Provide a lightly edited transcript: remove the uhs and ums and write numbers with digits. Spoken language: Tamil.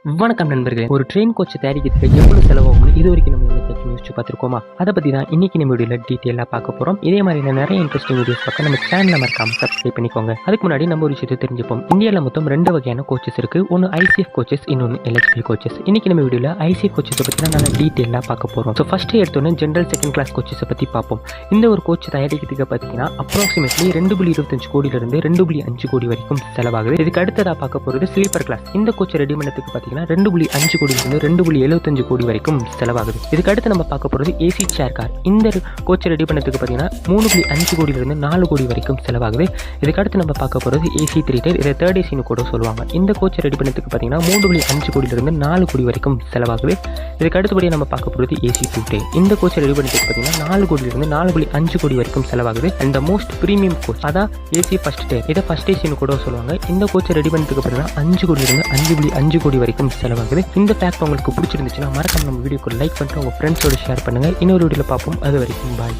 வணக்கம் நண்பர்களே. ஒரு ட்ரெயின் கோச் தயாரிக்கிறதுக்கு எவ்வளவு செலவாகும் இது வரைக்கும் நம்ம யோசிச்சு பார்த்துருக்கோமா? அதை பற்றி தான் இன்னைக்கு நம்ம வீடியோல டீட்டெயிலாக பார்க்க போகிறோம். இதே மாதிரி நிறைய இன்ட்ரெஸ்டிங் வீடியோஸ் பார்க்க நம்ம சேனலை மறக்காம சப்ஸ்கிரைப் பண்ணிக்கோங்க. அதுக்கு முன்னாடி நம்ம ஒரு விஷயத்தை தெரிஞ்சுப்போம். இந்தியாவில் மொத்தம் 2 வகையான கோச்சஸ் இருக்கு. ஒன்று ஐசிஎஃப் கோச்சஸ், இன்னொன்று எல்ஹெச்பி கோச்சஸ். இன்னைக்கு நம்ம வீடியோல ஐசிஎஃப் கோச்சஸை பற்றி தான் நல்லா டீட்டெயிலாக பார்க்க போகிறோம். ஸோ ஃபர்ஸ்ட் எடுத்தோன்னு ஜென்ரல் செகண்ட் கிளாஸ் கோச்சஸை பற்றி பார்ப்போம். இந்த ஒரு கோச் தயாரிக்கிறதுக்கு பார்த்தீங்கன்னா அப்ராக்சிமேட்லி 2.25 கோடியிலிருந்து 2.5 கோடி வரைக்கும் செலவாகுது. இதுக்கு அடுத்ததாக பார்க்க போகிறது ஸ்லீப்பர் கிளாஸ். இந்த கோச்சை ரெடி பண்ணதுக்கு பார்த்தீங்கன்னா 2.5 கோடியிலிருந்து 2.75 கோடி வரைக்கும் செலவாகுது. இதுக்கு அடுத்து நம்ம பார்க்க போகிறது ஏசி சேர் கார். இந்த கோச்சை ரெடி பண்ணதுக்கு பார்த்தீங்கன்னா 3.5 கோடியிலிருந்து 4 கோடி வரைக்கும் செலவாகுது. இதுக்கு அடுத்து நம்ம பார்க்க போகிறது ஏசி 3 டயர். இதை தேர்ட் ஏசின்னு கூட சொல்லுவாங்க. இந்த கோச்சை ரெடி பண்ணதுக்கு பார்த்தீங்கன்னா 3.5 கோடியிலிருந்து 4 கோடி வரைக்கும் செலவாகுது. இதுக்கு அடுத்தபடியாக நம்ம பார்க்க போகிறது ஏசி 2 டயர். இந்த கோச்சை ரெடி பண்ணதுக்கு பார்த்தீங்கன்னா 4 கோடியிலிருந்து 4.5 கோடி வரைக்கும் செலவாகுது. And the most premium coach அதான் ஏசி ஃபர்ஸ்ட் டயர். இதை ஃபர்ஸ்ட் ஏசின்னு கூட சொல்லுவாங்க. இந்த கோச்சை ரெடி பண்ணதுக்கு பார்த்தீங்கன்னா 5 கோடியிலிருந்து 5.5 கோடி வரைக்கும் செலவாகுது. இந்த ஃபேக்ட் உங்களுக்கு பிடிச்சிருந்துச்சுன்னா மறக்காம நம்ம வீடியோக்கு லைக் பண்ணிட்டு உங்கள் ஃப்ரெண்ட்ஸோட ஷேர் பண்ணுங்கள். இன்னொரு வீடியோவில் பார்ப்போம். அது வரைக்கும் பாய்.